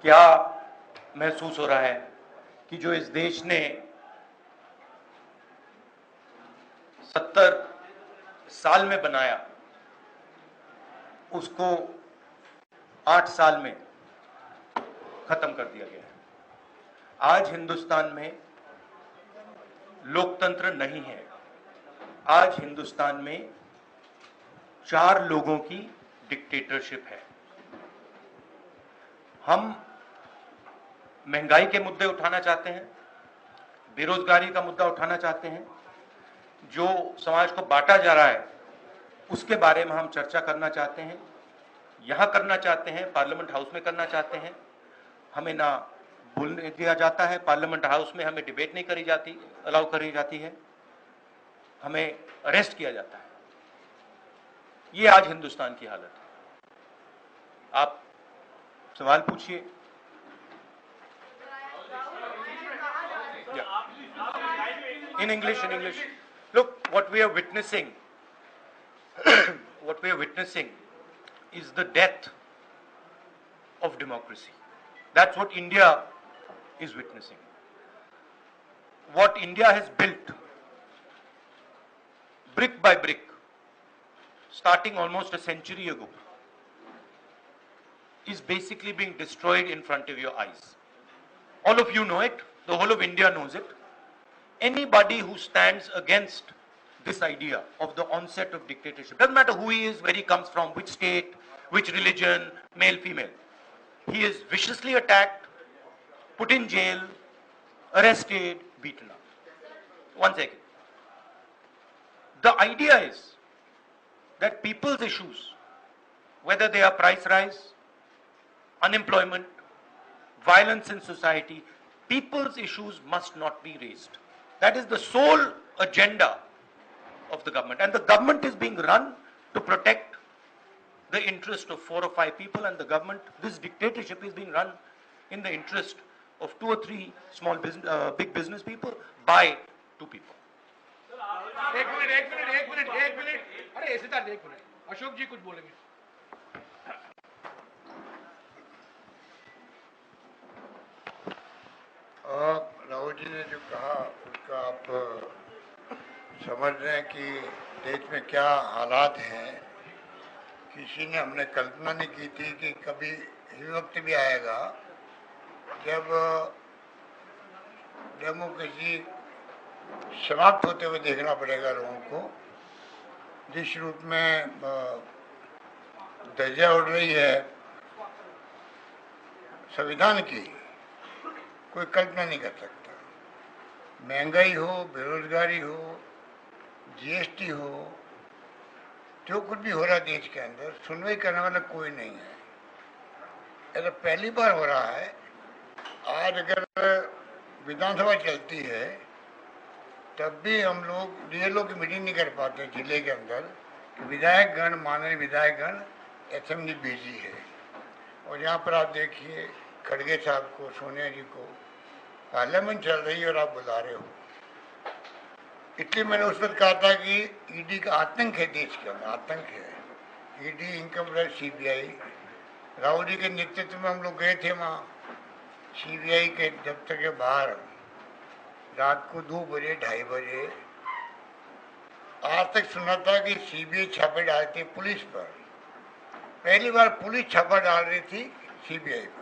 क्या महसूस हो रहा है कि जो इस देश ने 70 साल में बनाया उसको 8 साल में खत्म कर दिया गया है। आज हिंदुस्तान में लोकतंत्र नहीं है। आज हिंदुस्तान में 4 लोगों की डिक्टेटरशिप है। हम महंगाई के मुद्दे उठाना चाहते हैं, बेरोजगारी का मुद्दा उठाना चाहते हैं, जो समाज को बांटा जा रहा है उसके बारे में हम चर्चा करना चाहते हैं, यहां करना चाहते हैं, पार्लियामेंट हाउस में करना चाहते हैं। हमें ना बोलने दिया जाता है, पार्लियामेंट हाउस में हमें डिबेट नहीं करी जाती, अलाउ करी जाती है, हमें अरेस्ट किया जाता है। ये आज हिंदुस्तान की हालत है। आप सवाल पूछिए। In English. Look, what we are witnessing, is the death of democracy. That's what India is witnessing. What India has built, brick by brick, starting almost a century ago, is basically being destroyed in front of your eyes. All of you know it. The whole of India knows it. Anybody who stands against this idea of the onset of dictatorship, doesn't matter who he is, where he comes from, which state, which religion, male, female, he is viciously attacked, put in jail, arrested, beaten up. One second. The idea is that people's issues, whether they are price rise, unemployment, violence in society, people's issues must not be raised. That is the sole agenda of the government. And the government is being run to protect the interest of 4 or 5 people, and the government, this dictatorship is being run in the interest of 2 or 3 small business, big business people by 2 people. एक minute अरे ऐसे था, एक minute Ashok जी कुछ बोलेंगे। राहुल जी ने जो कहा उसका आप समझ रहे हैं कि देश में क्या हालात हैं। किसी ने हमने कल्पना नहीं की थी कि कभी ये वक्त भी आएगा जब डेमोक्रेसी समाप्त होते हुए देखना पड़ेगा लोगों को। जिस रूप में धज्जियां उड़ रही है संविधान की, कोई कल्पना नहीं कर सकता। महंगाई हो, बेरोजगारी हो, जीएसटी हो, जो कुछ भी हो रहा है देश के अंदर, सुनवाई करने वाला कोई नहीं है। ऐसा पहली बार हो रहा है। आज अगर विधानसभा चलती है तब भी हम लोग डीएलओ की मीटिंग नहीं कर पाते जिले के अंदर कि विधायकगण, माननीय विधायकगण असेंबली बिजी है। और यहाँ पर आप देखिए खड़गे साहब को, सोनिया जी को, पार्लियामेंट चल रही है और आप बुला रहे हो। इसलिए मैंने उस वक्त कहा था कि ईडी का आतंक है देश के अंदर, आतंक है। ED, income tax, CBI. Rahul ji के नेतृत्व में हम लोग गए थे वहाँ सीबीआई के दफ्तर के बाहर रात को 2 बजे, 2:30 बजे। आज तक सुना था कि सीबीआई छापे डालती है पुलिस पर। पहली बार पुलिस छापा डाल रही थी सीबीआई पर।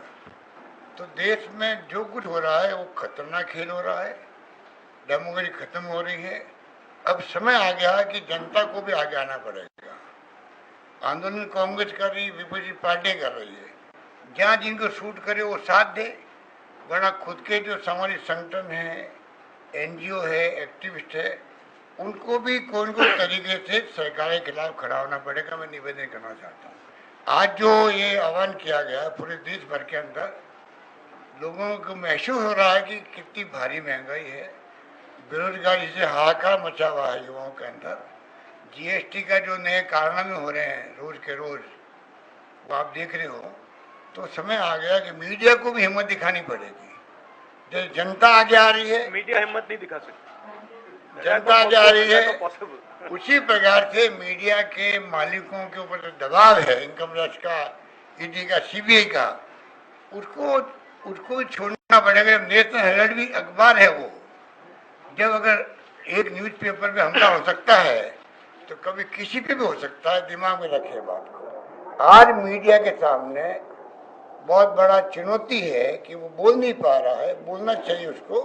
तो देश में जो कुछ हो रहा है वो खतरनाक खेल हो रहा है। डेमोक्रेसी खत्म हो रही है। अब समय आ गया है कि जनता को भी आगे आना पड़ेगा। आंदोलन कांग्रेस कर रही, विपक्षी पार्टियां कर रही है। जहाँ जिनको सूट करे वो साथ दे, वरना खुद के जो सामाजिक संगठन है, एनजीओ है, एक्टिविस्ट है, उनको भी कोई न कोई तरीके से सरकार के खिलाफ खड़ा होना पड़ेगा। मैं निवेदन करना चाहता हूँ। आज जो ये आह्वान किया गया पूरे देश भर के अंदर, लोगों को महसूस हो रहा है कि कितनी भारी महंगाई है, बेरोजगारी से हाहाकार मचा हुआ है युवाओं के अंदर। जीएसटी का जो नए कारनामे हो रहे हैं रोज के रोज, वो आप देख रहे हो। तो समय आ गया कि मीडिया को भी हिम्मत दिखानी पड़ेगी। जब जनता आगे आ रही है, मीडिया हिम्मत नहीं दिखा सकती, जनता आगे आ रही है, उसी प्रकार से मीडिया के मालिकों के ऊपर जो दबाव है इनकम टैक्स का, ईडी का, सीबीआई का, उसको उसको भी छोड़ना पड़ेगा। नेशनल हेराल्ड भी अखबार है वो, जब अगर एक न्यूज़पेपर पे हमला हो सकता है तो कभी किसी पे भी हो सकता है, दिमाग में रखिए बात को। आज मीडिया के सामने बहुत बड़ा चुनौती है कि वो बोल नहीं पा रहा है, बोलना चाहिए उसको।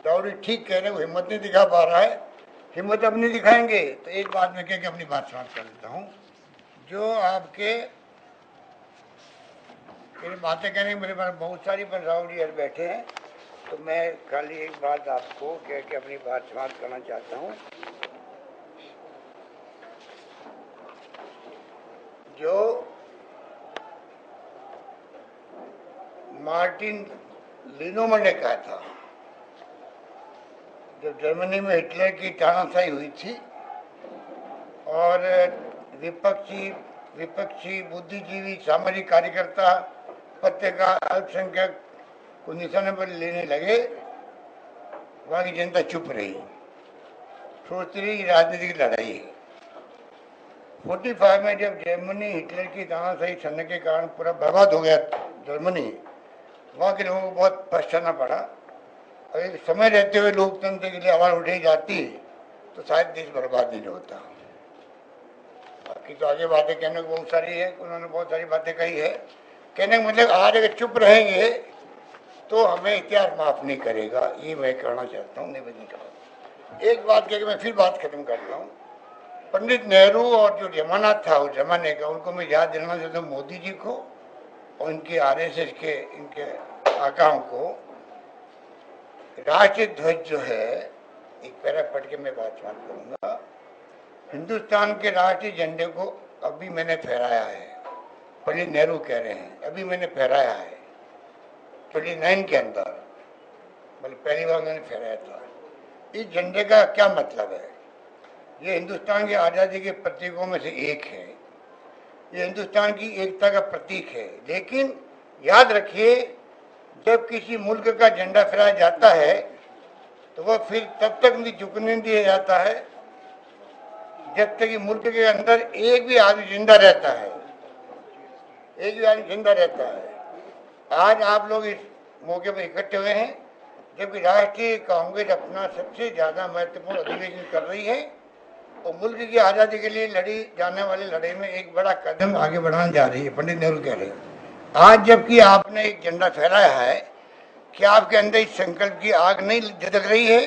दाऊदी ठीक कह रहे हैं, वो हिम्मत नहीं दिखा पा रहा है, हिम्मत अब नहीं दिखाएंगे तो एक बात मैं कह के अपनी बात समाप्त कर देता हूँ। जो आपके मेरी बातें कहने की मेरे पास बहुत सारी, पर राहुल जी बैठे हैं तो मैं खाली एक बात आपको कह के अपनी बात समाप्त करना चाहता हूँ। जो मार्टिन लिनोमन ने कहा था, जब जर्मनी में हिटलर की तानाशाही हुई थी और विपक्षी विपक्षी बुद्धिजीवी सामाजिक कार्यकर्ता पत्रकार अल्पसंख्यक को निशाने पर लेने लगे, वहां की जनता चुप रही, सोच रही राजनीतिक लड़ाई है। 45 में जब जर्मनी हिटलर की तानाशाही चलने के कारण पूरा बर्बाद हो गया जर्मनी, वहां के लोगों को बहुत पछताना पड़ा। अगर समय रहते हुए लोकतंत्र के लिए आवाज उठाई जाती तो शायद देश बर्बाद नहीं होता। बाकी तो आगे बातें कहने को बहुत सारी है, उन्होंने बहुत सारी बातें कही है। कहने का मतलब आज अगर चुप रहेंगे तो हमें इतिहास माफ नहीं करेगा, ये मैं कहना चाहता हूँ निवेदन का। एक बात कह के मैं फिर बात खत्म करता हूँ। पंडित नेहरू और जो जमाना था उस जमाने का, उनको मैं याद दिलाना चाहता हूँ मोदी जी को और इनके आरएसएस के इनके आकाओं को। राष्ट्रीय ध्वज जो है, एक पैरा पढ़ के मैं बात करूंगा। हिंदुस्तान के राष्ट्रीय झंडे को अभी मैंने फहराया है, पंडित नेहरू कह रहे हैं अभी मैंने फहराया है 29 के अंदर, मतलब पहली बार मैंने फहराया था। इस झंडे का क्या मतलब है? ये हिंदुस्तान की आज़ादी के प्रतीकों में से एक है, ये हिंदुस्तान की एकता का प्रतीक है। लेकिन याद रखिए, जब किसी मुल्क का झंडा फहराया जाता है तो वह फिर तब तक नहीं झुकने दिया जाता है जब तक कि मुल्क के अंदर एक भी आदमी जिंदा रहता है, एक भी आदमी जिंदा रहता है। आज आप लोग इस मौके पर इकट्ठे हुए हैं जबकि राष्ट्रीय कांग्रेस अपना सबसे ज्यादा महत्वपूर्ण अधिवेशन कर रही है और मुल्क की आज़ादी के लिए लड़ी जाने वाली लड़ाई में एक बड़ा कदम आगे बढ़ाने जा रही है। पंडित नेहरू कह रहे हैं आज जबकि आपने एक झंडा फहराया है, क्या आपके अंदर इस संकल्प की आग नहीं झलक रही है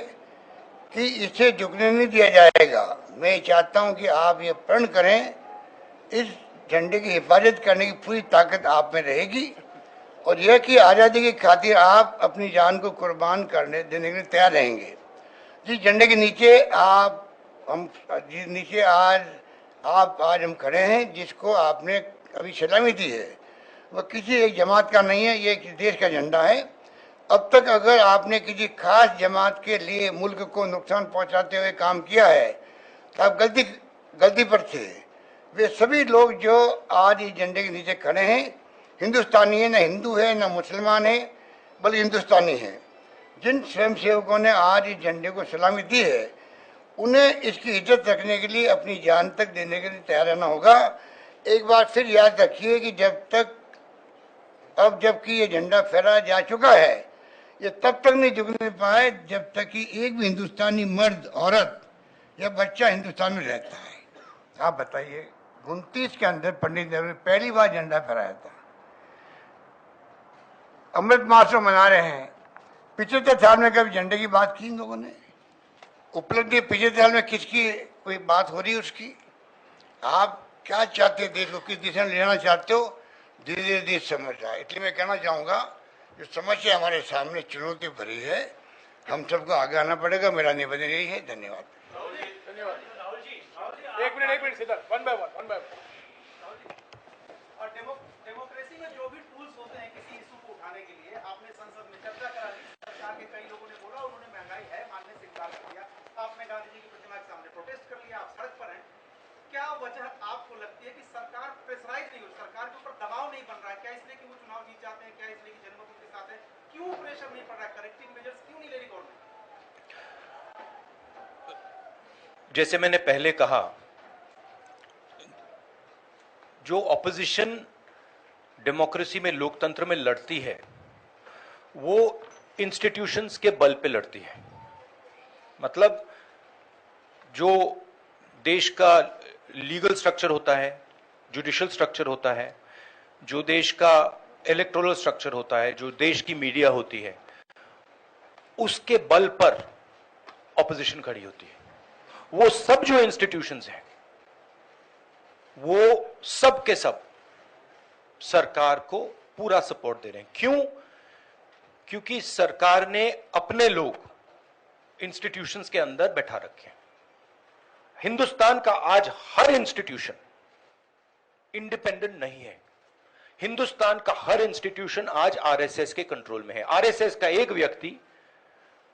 कि इसे झुकने नहीं दिया जाएगा? मैं चाहता हूं कि आप ये प्रण करें, इस झंडे की हिफाजत करने की पूरी ताकत आप में रहेगी और यह कि आज़ादी की खातिर आप अपनी जान को कुर्बान करने देने के लिए तैयार रहेंगे। जिस झंडे के नीचे आज हम खड़े हैं, जिसको आपने अभी सलामी दी है, वह किसी एक जमात का नहीं है, ये एक देश का झंडा है। अब तक अगर आपने किसी खास जमात के लिए मुल्क को नुकसान पहुंचाते हुए काम किया है तो आप गलती पर थे। वे सभी लोग जो आज इस झंडे के नीचे खड़े हैं हिंदुस्तानी है, न हिंदू है न मुसलमान है, बल्कि हिंदुस्तानी है। जिन स्वयंसेवकों ने आज इस झंडे को सलामी दी है उन्हें इसकी इज्जत रखने के लिए अपनी जान तक देने के लिए तैयार रहना होगा। एक बार फिर याद रखिए कि जबकि ये झंडा फहराया जा चुका है, ये तब तक नहीं झुकने पाए जब तक कि एक भी हिंदुस्तानी मर्द, औरत या बच्चा हिंदुस्तान में रहता है। आप बताइए, 29 के अंदर पंडित नेहरू ने पहली बार झंडा फहराया था। अमृत महोत्सव मना रहे हैं, 75 साल में कभी झंडे की बात की इन लोगों ने? उपलब्धि 75 साल में किसकी कोई बात हो रही है उसकी? आप क्या चाहते हो, देश को किस दिशा में लेना चाहते हो? धीरे धीरे देश समझ रहा है। इसलिए मैं कहना चाहूँगा जो समस्या हमारे सामने चुनौती भरी है, हम सबको आगे आना पड़ेगा। मेरा निवेदन यही है। धन्यवाद। एक minute Siddharth, one by one. और डेमोक्रेसी में जो भी टूल्स होते हैं किसी इशू को उठाने के लिए, आपने संसद में चर्चा करा दी, सरकार के कई लोगों ने बोला, उन्होंने महंगाई है मानने से इनकार कर दिया, आपने गांधी जी की प्रतिमा के सामने प्रोटेस्ट कर लिया, आप सड़क पर हैं। क्या वजह आपको लगती है कि सरकार प्रेशराइज नहीं हो, सरकार के ऊपर दबाव नहीं बन रहा है? क्या इसलिए कि वो चुनाव जीत जाते हैं? क्या इसलिए कि जनमत उनके साथ है? क्यों प्रेशर नहीं पड़ रहा है? करेक्टिव मेजर्स क्यों नहीं ले रही गवर्नमेंट? जैसे मैंने पहले कहा, जो ऑपोजिशन डेमोक्रेसी में, लोकतंत्र में लड़ती है वो इंस्टीट्यूशंस के बल पे लड़ती है। मतलब जो देश का लीगल स्ट्रक्चर होता है, जुडिशियल स्ट्रक्चर होता है, जो देश का इलेक्टोरल स्ट्रक्चर होता है, जो देश की मीडिया होती है, उसके बल पर ऑपोजिशन खड़ी होती है। वो सब जो इंस्टीट्यूशंस हैं वो सब के सब सरकार को पूरा सपोर्ट दे रहे हैं। क्यों? क्योंकि सरकार ने अपने लोग इंस्टीट्यूशंस के अंदर बैठा रखे हैं। हिंदुस्तान का आज हर इंस्टीट्यूशन इंडिपेंडेंट नहीं है। हिंदुस्तान का हर इंस्टीट्यूशन आज आरएसएस के कंट्रोल में है। आरएसएस का एक व्यक्ति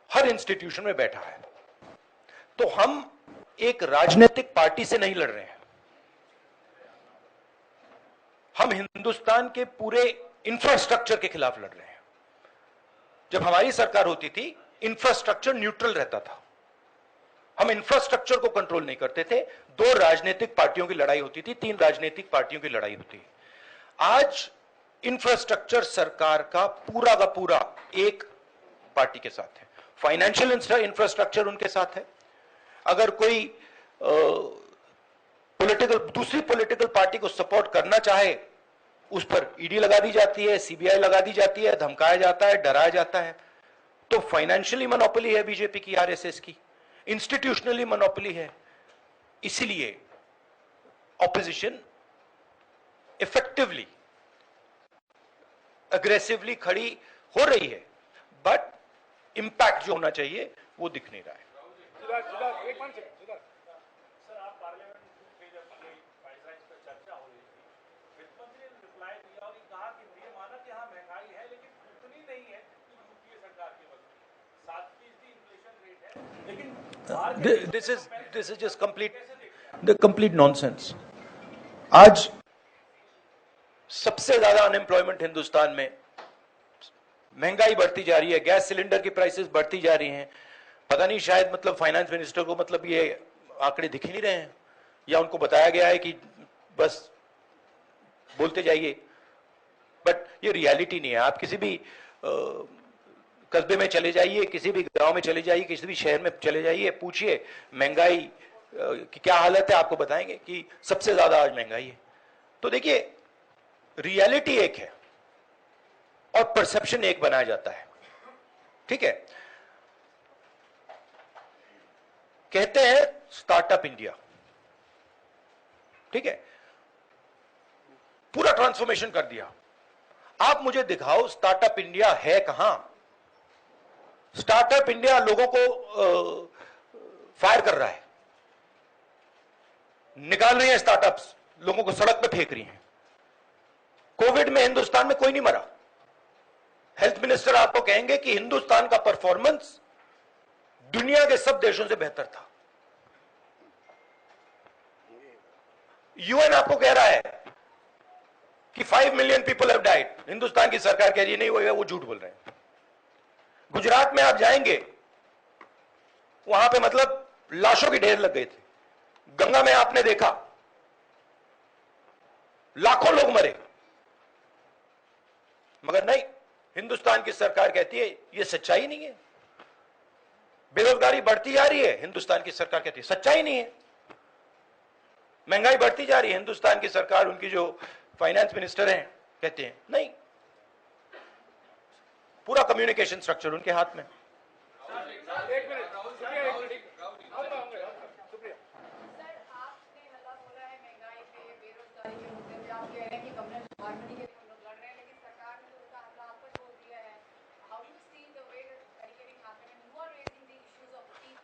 हर इंस्टीट्यूशन में बैठा है। तो हम एक राजनीतिक पार्टी से नहीं लड़ रहे हैं, हम हिंदुस्तान के पूरे इंफ्रास्ट्रक्चर के खिलाफ लड़ रहे हैं। जब हमारी सरकार होती थी, इंफ्रास्ट्रक्चर न्यूट्रल रहता था, हम इंफ्रास्ट्रक्चर को कंट्रोल नहीं करते थे। 2 राजनीतिक पार्टियों की लड़ाई होती थी, 3 राजनीतिक पार्टियों की लड़ाई होती है। आज इंफ्रास्ट्रक्चर सरकार का पूरा एक पार्टी के साथ है। फाइनेंशियल इंफ्रास्ट्रक्चर उनके साथ है। अगर कोई दूसरी पॉलिटिकल पार्टी को सपोर्ट करना चाहे, उस पर ईडी लगा दी जाती है, सीबीआई लगा दी जाती है, धमकाया जाता है, डराया जाता है। तो फाइनेंशियली मोनोपोली है बीजेपी की, आरएसएस की, इंस्टीट्यूशनली मोनोपोली है। इसलिए ऑपोजिशन इफेक्टिवली, अग्रेसिवली खड़ी हो रही है, बट इंपैक्ट जो होना चाहिए वो दिख नहीं रहा है। सर, आप पार्लियामेंट में जब प्राइस पर चर्चा हो रही थी, वित्त मंत्री ने रिप्लाई दिया और कहा कि ये माना कि हाँ महंगाई है, लेकिन उतनी नहीं है कि यूपीए सरकार के वक्त 7% इन्फ्लेशन रेट है, लेकिन this is just complete nonsense. आज सबसे ज्यादा अनएम्प्लॉयमेंट हिंदुस्तान में, महंगाई बढ़ती जा रही है, गैस सिलेंडर की प्राइसेस बढ़ती जा रही हैं। पता नहीं, शायद मतलब फाइनेंस मिनिस्टर को मतलब ये आंकड़े दिख ही नहीं रहे हैं, या उनको बताया गया है कि बस बोलते जाइए, बट ये रियलिटी नहीं है। आप किसी भी कस्बे में चले जाइए, किसी भी गांव में चले जाइए, किसी भी शहर में चले जाइए, पूछिए महंगाई की क्या हालत है, आपको बताएंगे कि सबसे ज्यादा आज महंगाई है। तो देखिए, रियलिटी एक है और परसेप्शन एक बनाया जाता है। ठीक है, कहते हैं स्टार्टअप इंडिया, ठीक है, पूरा ट्रांसफॉर्मेशन कर दिया। आप मुझे दिखाओ स्टार्टअप इंडिया है कहां? स्टार्टअप इंडिया लोगों को फायर कर रहा है, निकाल रही है स्टार्टअप्स, लोगों को सड़क पे फेंक रही हैं। कोविड में हिंदुस्तान में कोई नहीं मरा। हेल्थ मिनिस्टर आपको कहेंगे कि हिंदुस्तान का परफॉर्मेंस दुनिया के सब देशों से बेहतर था। यूएन आपको कह रहा है कि 5 million people have died, Hindustan की सरकार कह रही है नहीं, वो झूठ बोल रहे हैं। गुजरात में आप जाएंगे, वहां पे मतलब लाशों के ढेर लग गए थे। गंगा में आपने देखा लाखों लोग मरे, मगर नहीं, हिंदुस्तान की सरकार कहती है ये सच्चाई नहीं है। बेरोजगारी बढ़ती जा रही है, हिंदुस्तान की सरकार कहती है सच्चाई नहीं है। महंगाई बढ़ती जा रही है, हिंदुस्तान की सरकार, उनकी जो फाइनेंस मिनिस्टर हैं, कहते हैं नहीं। पूरा कम्युनिकेशन स्ट्रक्चर उनके हाथ में।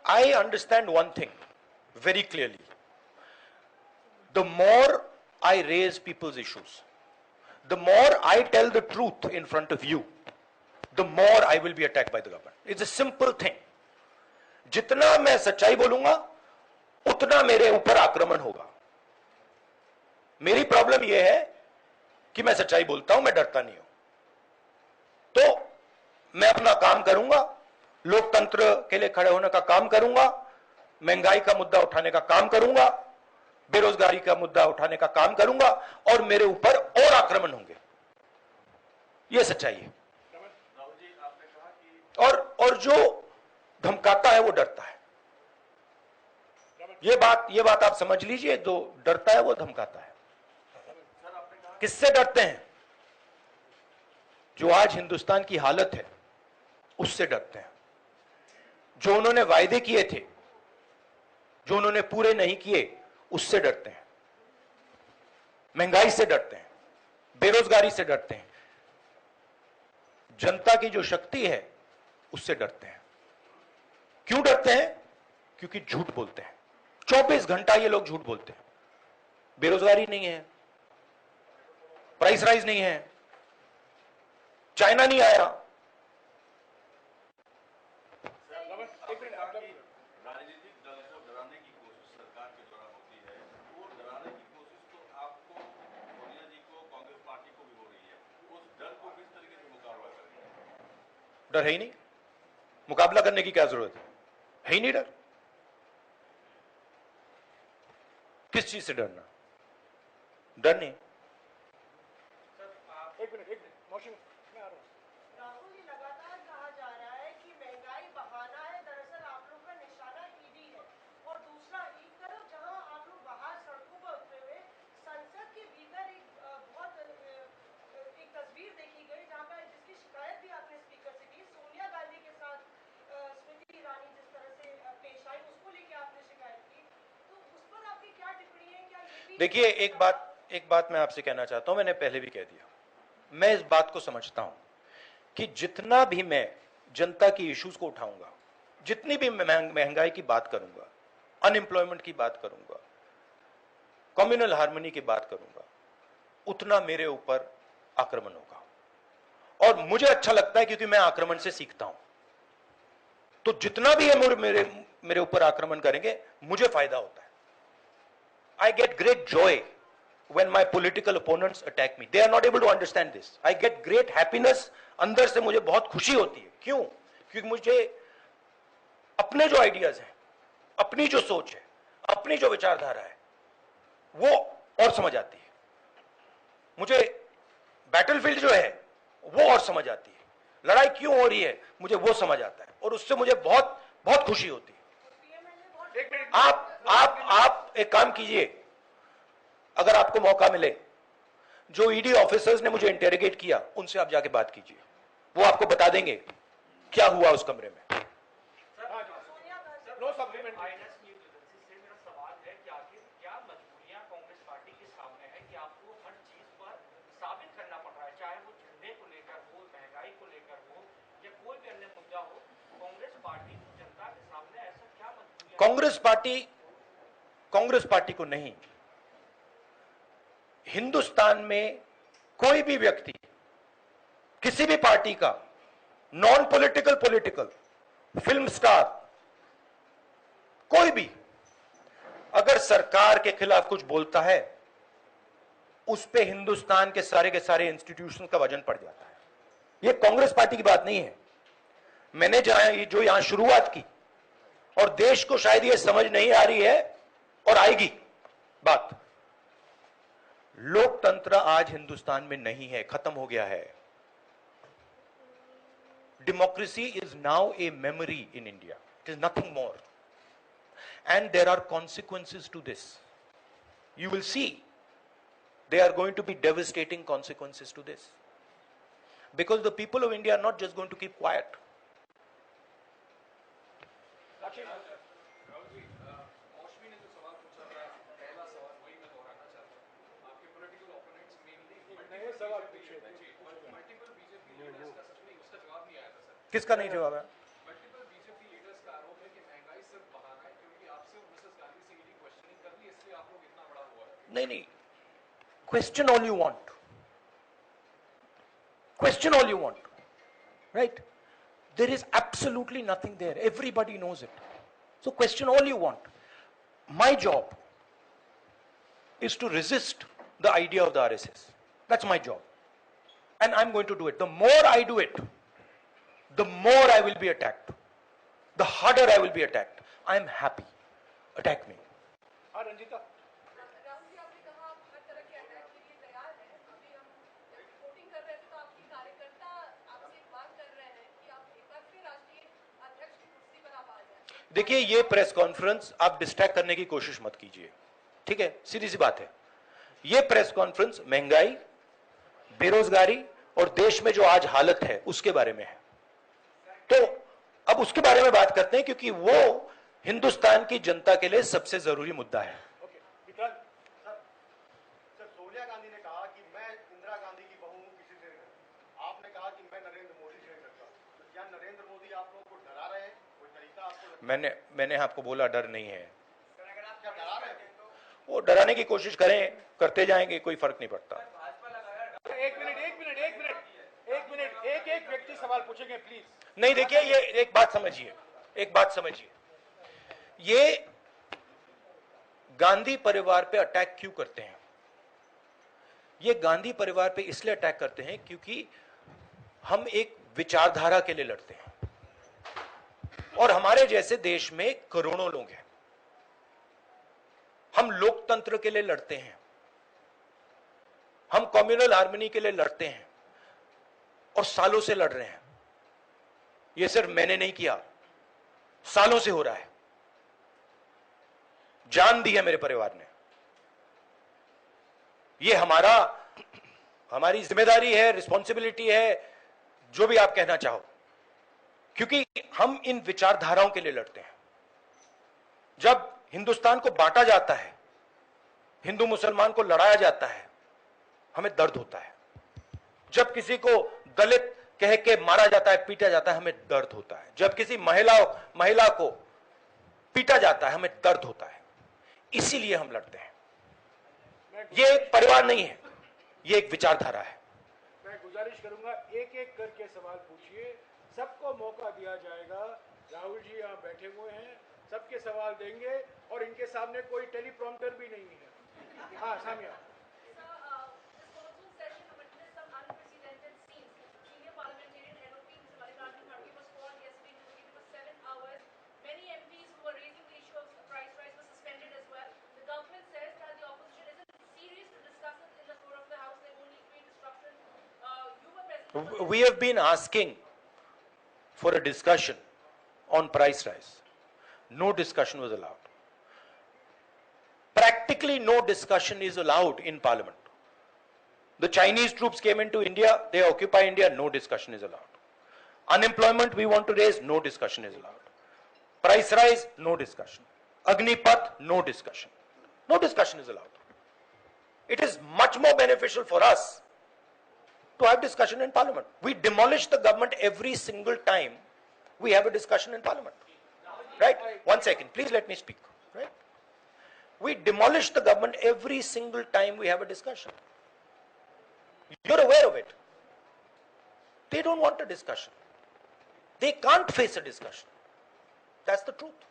I understand one thing very clearly. The more I raise people's issues, the more I tell the truth in front of you, the more I will be attacked by the government. It's a simple thing. जितना मैं सच्चाई बोलूंगा, उतना मेरे ऊपर आक्रमण होगा। मेरी प्रॉब्लम यह है कि मैं सच्चाई बोलता हूं, मैं डरता नहीं हूं। तो मैं अपना काम करूंगा, लोकतंत्र के लिए खड़े होने का काम करूंगा, महंगाई का मुद्दा उठाने का काम करूंगा, बेरोजगारी का मुद्दा उठाने का काम करूंगा, और मेरे ऊपर और आक्रमण होंगे। यह सच्चाई है। और जो धमकाता है वो डरता है। ये बात आप समझ लीजिए, जो डरता है वो धमकाता है। किससे डरते हैं? जो आज हिंदुस्तान की हालत है उससे डरते हैं। जो उन्होंने वायदे किए थे, जो उन्होंने पूरे नहीं किए, उससे डरते हैं। महंगाई से डरते हैं, बेरोजगारी से डरते हैं, जनता की जो शक्ति है उससे डरते हैं। क्यों डरते हैं? क्योंकि झूठ बोलते हैं। 24 घंटा ये लोग झूठ बोलते हैं। बेरोजगारी नहीं है, प्राइस राइज नहीं है, चाइना नहीं आया। राजनीतिक दल को डराने की कोशिश सरकार के द्वारा होती है, वो डराने की कोशिश तो आपको, सोनिया जी को, कांग्रेस पार्टी को भी हो रही है। उस डर को किस तरीके से मुकाबला करेंगे? डर है ही नहीं, मुकाबला करने की क्या जरूरत है ही नहीं डर। किस चीज से डरना? डर नहीं। एक मिनट मौसम मैं आ रहा हूँ। राहुल, ये लगातार कहा जा रहा है कि महंगाई बहाना है, दरअसल आप लोग का निशाना ईडी है। और दूसरा, एक तरफ जहां आप लोग बाहर सड़कों पर उतरे हुए, संसद के भीतर एक तस्वीर देखी गई जहां पर जिसकी शिकायत भी आपने स्पीकर से की, सोनिया गांधी के साथ स्मृति ईरानी जिस तरह से पेश आई, उसको लेके आपने शिकायत की, तो उस पर आपकी क्या टिप्पणी है? क्या ये भी देखिए, एक बात मैं आपसे कहना चाहता हूं, मैंने पहले भी कह दिया। मैं इस बात को समझता हूं कि जितना भी मैं जनता की इश्यूज को उठाऊंगा, जितनी भी महंगाई की बात करूंगा, अनएम्प्लॉयमेंट की बात करूंगा, कम्युनल हार्मनी की बात करूंगा, उतना मेरे ऊपर आक्रमण होगा। और मुझे अच्छा लगता है क्योंकि मैं आक्रमण से सीखता हूं। तो जितना भी है मेरे ऊपर आक्रमण करेंगे, मुझे फायदा होता है। I get great joy when my political opponents attack me. They are not able to understand this. I get great happiness. अंदर से मुझे बहुत खुशी होती है। क्यों? क्योंकि मुझे अपने जो आइडियाज हैं, अपनी जो सोच है, अपनी जो विचारधारा है, वो और समझ आती है। मुझे बैटलफील्ड जो है वो और समझ आती है। लड़ाई क्यों हो रही है मुझे वो समझ आता है, और उससे मुझे बहुत बहुत खुशी होती है। आप एक काम कीजिए, अगर आपको मौका मिले, जो ईडी ऑफिसर्स ने मुझे इंटेरोगेट किया उनसे आप जाके बात कीजिए, वो आपको बता देंगे क्या हुआ उस कमरे में। No supplement. मेरा सवाल है कि आखिर क्या मजबूरियां कांग्रेस पार्टी के सामने है कि आपको हर चीज पर साबित करना पड़ रहा है, चाहे वो झंडे को लेकर हो, महंगाई को लेकर हो, या कोई भी अन्य मुद्दा हो। कांग्रेस पार्टी को जनता के सामने ऐसा क्या मजबूरियां? कांग्रेस पार्टी को नहीं, हिंदुस्तान में कोई भी व्यक्ति किसी भी पार्टी का, non political, political, film star, कोई भी अगर सरकार के खिलाफ कुछ बोलता है, उस पे हिंदुस्तान के सारे इंस्टीट्यूशन का वजन पड़ जाता है। यह कांग्रेस पार्टी की बात नहीं है। मैंने जो यहां शुरुआत की, और देश को शायद यह समझ नहीं आ रही है और आएगी बात, लोकतंत्र आज हिंदुस्तान में नहीं है, खत्म हो गया है। Democracy is now a memory in India, it is nothing more, and there are consequences to this. You will see there are going to be devastating consequences to this, because the people of India are not just going to keep quiet. किसका नहीं जवाब है? नहीं, question all you want. Question all you want. Right? There is absolutely nothing there. Everybody knows it. So question all you want. My job is to resist the idea of the RSS. That's my job. And I'm going to do it. The more I do it, the more I will be attacked. The harder I will be attacked. I am happy. Attack me. हाँ रंजीता। राहुल जी, आपने कहा आप हर तरह के attack के लिए तैयार हैं। अभी हम वोटिंग कर रहे थे तो आपकी कार्यकर्ता देखिए, ये प्रेस कॉन्फ्रेंस आप डिस्ट्रैक्ट करने की कोशिश मत कीजिए, ठीक है? सीधी सी बात है, ये प्रेस कॉन्फ्रेंस महंगाई, बेरोजगारी और देश में जो आज हालत है उसके बारे में है। तो अब उसके बारे में बात करते हैं, क्योंकि वो हिंदुस्तान की जनता के लिए सबसे जरूरी मुद्दा है। सर, सोनिया गांधी ने कहा कि मैं इंदिरा गांधी की बहू हूं, किसी से नहीं डरती। आपने कहा कि मैं नरेंद्र मोदी से नहीं डरता। तो क्या नरेंद्र मोदी आप लोगों को डरा रहे हैं? कोई तरीका आपको लगता है? मैंने आपको बोला डर नहीं है। अगर आप क्या डरा रहे हैं तो वो डराने की कोशिश करें, करते जाएंगे, कोई फर्क नहीं पड़ता। एक व्यक्ति सवाल पूछेंगे प्लीज। नहीं, देखिए, ये एक बात समझिए, ये गांधी परिवार पे अटैक क्यों करते हैं? ये गांधी परिवार पे इसलिए अटैक करते हैं क्योंकि हम एक विचारधारा के लिए लड़ते हैं, और हमारे जैसे देश में करोड़ों लोग हैं। हम लोकतंत्र के लिए लड़ते हैं, हम कम्युनल हार्मनी के लिए लड़ते हैं, और सालों से लड़ रहे हैं। यह सिर्फ मैंने नहीं किया, सालों से हो रहा है। जान दी है मेरे परिवार ने। यह हमारी जिम्मेदारी है, रिस्पॉन्सिबिलिटी है, जो भी आप कहना चाहो, क्योंकि हम इन विचारधाराओं के लिए लड़ते हैं। जब हिंदुस्तान को बांटा जाता है, हिंदू मुसलमान को लड़ाया जाता है, हमें दर्द होता है। जब किसी को दलित कह के मारा जाता है, पीटा जाता है, हमें दर्द होता है। जब किसी महिला को पीटा जाता है, हमें दर्द होता है। इसीलिए हम लड़ते हैं। ये एक परिवार नहीं है, ये एक विचारधारा है। मैं गुजारिश करूंगा, एक एक करके सवाल पूछिए, सबको मौका दिया जाएगा। राहुल जी यहाँ बैठे हुए हैं, सबके सवाल देंगे, और इनके सामने कोई टेलीप्रॉम्प्टर भी नहीं है। हाँ, Samia. We have been asking for a discussion on price rise. No discussion was allowed. Practically no discussion is allowed in Parliament. The Chinese troops came into India, they occupy India, no discussion is allowed. Unemployment we want to raise, no discussion is allowed. Price rise, no discussion. Agnipath, no discussion. No discussion is allowed. It is much more beneficial for us to have discussion in Parliament. We demolish the government every single time we have a discussion in Parliament. Right? 1 second, please let me speak. Right? We demolish the government every single time we have a discussion. You're aware of it. They don't want a discussion. They can't face a discussion. That's the truth.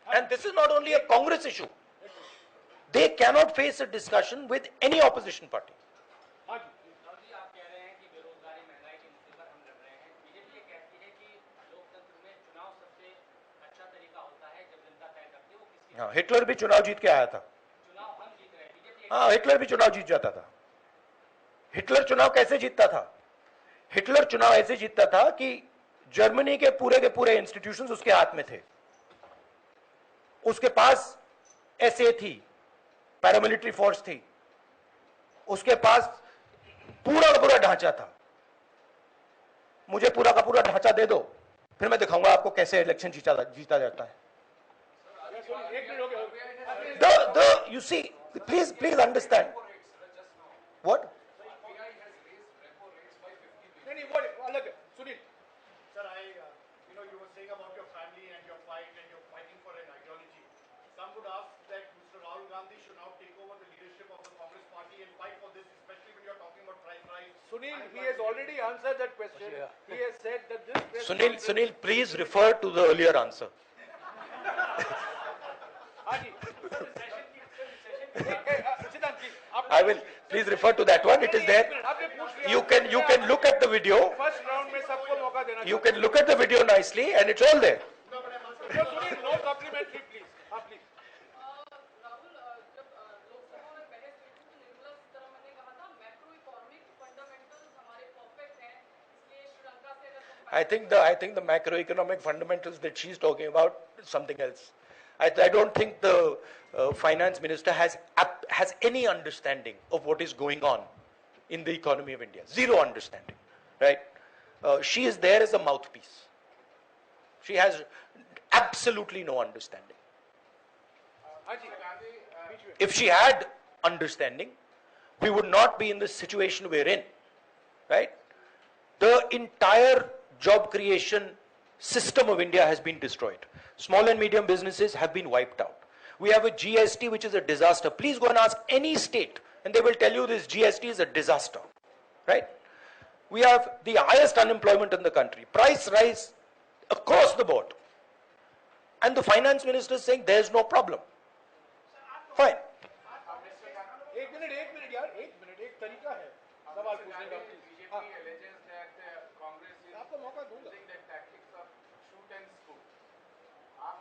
And this is not only a Congress issue. They cannot face a discussion with any opposition party. हाँ, Hitler भी चुनाव जीत के आया था। हाँ, Hitler भी चुनाव जीत जाता था। हिटलर चुनाव कैसे जीतता था? हिटलर चुनाव ऐसे जीतता था कि जर्मनी के पूरे इंस्टीट्यूशंस उसके हाथ में थे। उसके पास एसए थी, पैरामिलिट्री फोर्स थी, उसके पास पूरा का पूरा ढांचा था। मुझे पूरा का पूरा ढांचा दे दो, फिर मैं दिखाऊंगा आपको कैसे इलेक्शन जीता जाता है। You see, please understand. What? Sunil. Sir, you were saying about your family and your fight, and you're fighting for an ideology. Some would ask that Mr. Rahul Gandhi should now take over the leadership of the Congress party and fight for this, especially when you're talking about price rise. Sunil, he has already answered that question. He has said that this Sunil, please refer to the earlier answer. I will please refer to that one. It is there. You can look at the video. First round में सबको मौका देना। You can look at the video nicely, and it's all there. Sunil, no supplementary please. हाँ please. Rahul, जब लोकसभा में बहस हुई थी तो निर्मला सीतारमण ने कहा था मैक्रो इकोनॉमिक फंडामेंटल्स हमारे परफेक्ट हैं, इसलिए श्रीलंका से अगर I think the macroeconomic fundamentals that she's talking about is something else. I don't think the finance minister has any understanding of what is going on in the economy of India. Zero understanding, right? She is there as a mouthpiece. She has absolutely no understanding. If she had understanding, we would not be in the situation we're in, right? The entire job creation system of India has been destroyed. Small and medium businesses have been wiped out. We have a GST which is a disaster. Please go and ask any state and they will tell you this GST is a disaster, right? We have the highest unemployment in the country. Price rise across the board. And the finance minister is saying there's no problem. Fine. एक minute यार, एक minute, एक तरीका है सवाल पूछने का। आपको मौका दूंगा। आप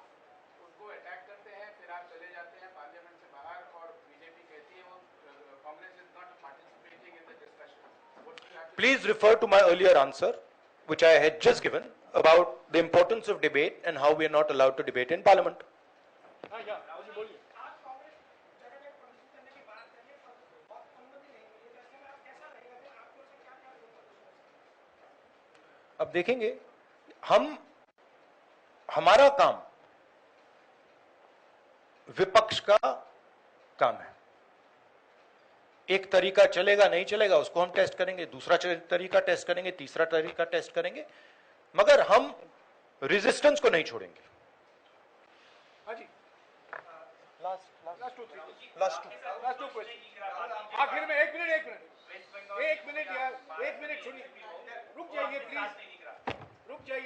उसको अटैक करते हैं, फिर आप चले जाते हैं पार्लियामेंट से बाहर और बीजेपी कहती है वो Congress is not participating in the discussion. Please refer to my earlier answer, which I had just given, about the importance of debate and how we are not allowed to debate in Parliament. अब देखेंगे, हमारा काम विपक्ष का काम है। एक तरीका चलेगा नहीं चलेगा उसको हम टेस्ट करेंगे, दूसरा तरीका टेस्ट करेंगे, तीसरा तरीका टेस्ट करेंगे, मगर हम रेजिस्टेंस को नहीं छोड़ेंगे। Last two question. आखिर में एक मिनट यार, एक मिनट सुनिए, रुक जाइए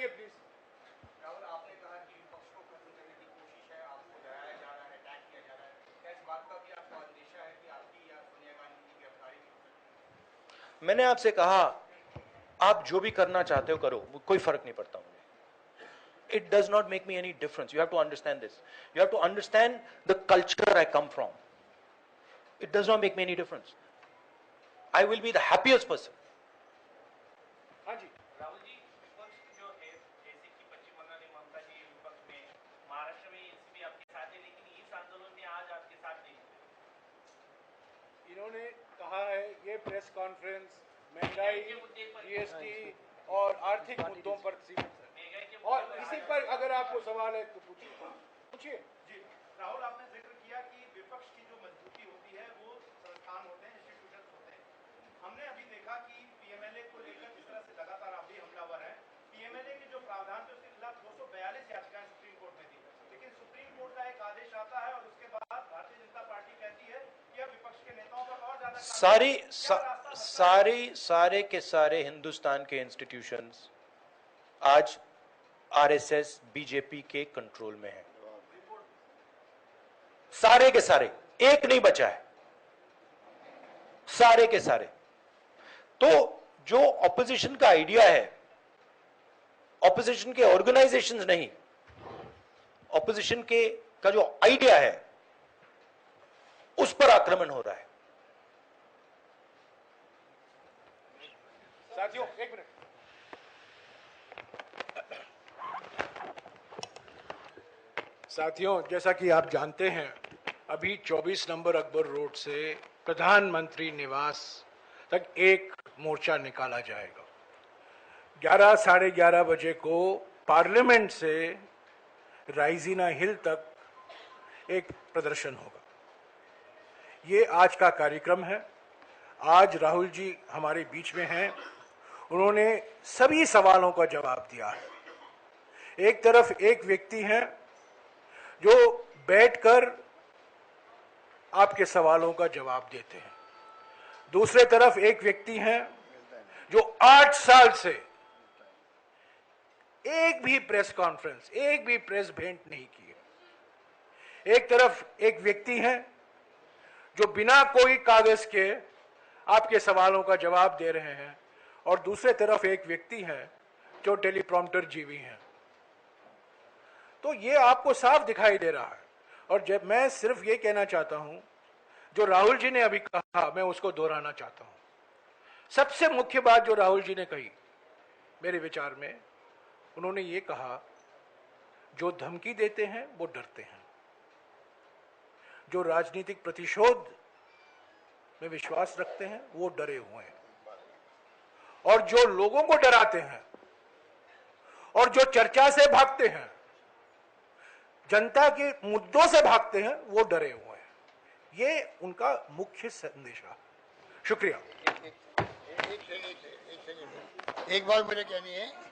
प्लीज। राहुल, आपने कहा कि विपक्ष को खत्म करने की कोशिश है, आपको डराया जा रहा है, अटैक किया जा रहा है, क्या इस बात का भी आपको अंदेशा है कि आपकी या सोनिया गांधी की गिरफ्तारी भी हो सकती है? मैंने आपसे कहा आप जो भी करना चाहते हो करो, कोई फर्क नहीं पड़ता मुझे। It does not make me any difference. You have to understand this. You have to understand the culture I come from. It does not make me any difference. I will be the happiest person. Rahul ji, विपक्ष जो है, जैसे कि पश्चिम बंगाल में ममता जी विपक्ष में, महाराष्ट्र में NCP आपके साथ है, लेकिन इस आंदोलन में आज आपके साथ नहीं। इन्होंने कहा है ये प्रेस कॉन्फ्रेंस महंगाई, जीएसटी और आर्थिक मुद्दों पर सीमित है, और इसी पर अगर आपको सवाल है तो पूछिए। जी राहुल, आपने जिक्र किया कि विपक्ष की जो मजबूती होती है वो संस्थान होते हैं, इंस्टीट्यूशंस होते हैं। हमने अभी देखा कि पीएमएलए को लेकर जिस तरह से लगातार आप भी हमलावर हैं, पीएमएलए के जो प्रावधान थे उसके खिलाफ 242 याचिकाएं सुप्रीम कोर्ट में दी, लेकिन सुप्रीम कोर्ट का एक आदेश आता है और उसके बाद भारतीय जनता पार्टी कहती है कि अब विपक्ष के नेताओं पर और ज्यादा सारे के सारे हिंदुस्तान के इंस्टीट्यूशंस आज आरएसएस बीजेपी के कंट्रोल में है। सारे के सारे, एक नहीं बचा है, सारे के सारे। तो जो ऑपोजिशन का आइडिया है, ऑपोजिशन के ऑर्गेनाइजेशंस नहीं, ऑपोजिशन के का जो आइडिया है उस पर आक्रमण हो रहा है। साथियों एक मिनट, साथियों जैसा कि आप जानते हैं अभी 24 नंबर अकबर रोड से प्रधानमंत्री निवास तक एक मोर्चा निकाला जाएगा। 11 साढ़े 11 बजे को पार्लियामेंट से राइजीना हिल तक एक प्रदर्शन होगा। ये आज का कार्यक्रम है। आज राहुल जी हमारे बीच में हैं, उन्होंने सभी सवालों का जवाब दिया है। एक तरफ एक व्यक्ति हैं जो बैठकर आपके सवालों का जवाब देते हैं, दूसरे तरफ एक व्यक्ति हैं जो 8 साल से एक भी प्रेस कॉन्फ्रेंस, एक भी प्रेस भेंट नहीं की है। एक तरफ एक व्यक्ति हैं जो बिना कोई कागज के आपके सवालों का जवाब दे रहे हैं, और दूसरे तरफ एक व्यक्ति है जो टेलीप्रॉम्प्टर जीवी हैं। तो ये आपको साफ दिखाई दे रहा है। और जब मैं सिर्फ ये कहना चाहता हूं, जो राहुल जी ने अभी कहा मैं उसको दोहराना चाहता हूं। सबसे मुख्य बात जो राहुल जी ने कही मेरे विचार में, उन्होंने ये कहा, जो धमकी देते हैं वो डरते हैं, जो राजनीतिक प्रतिशोध में विश्वास रखते हैं वो डरे हुए हैं, और जो लोगों को डराते हैं और जो चर्चा से भागते हैं, जनता के मुद्दों से भागते हैं, वो डरे हुए हैं। ये उनका मुख्य संदेश है। शुक्रिया। एक बात मुझे कहनी है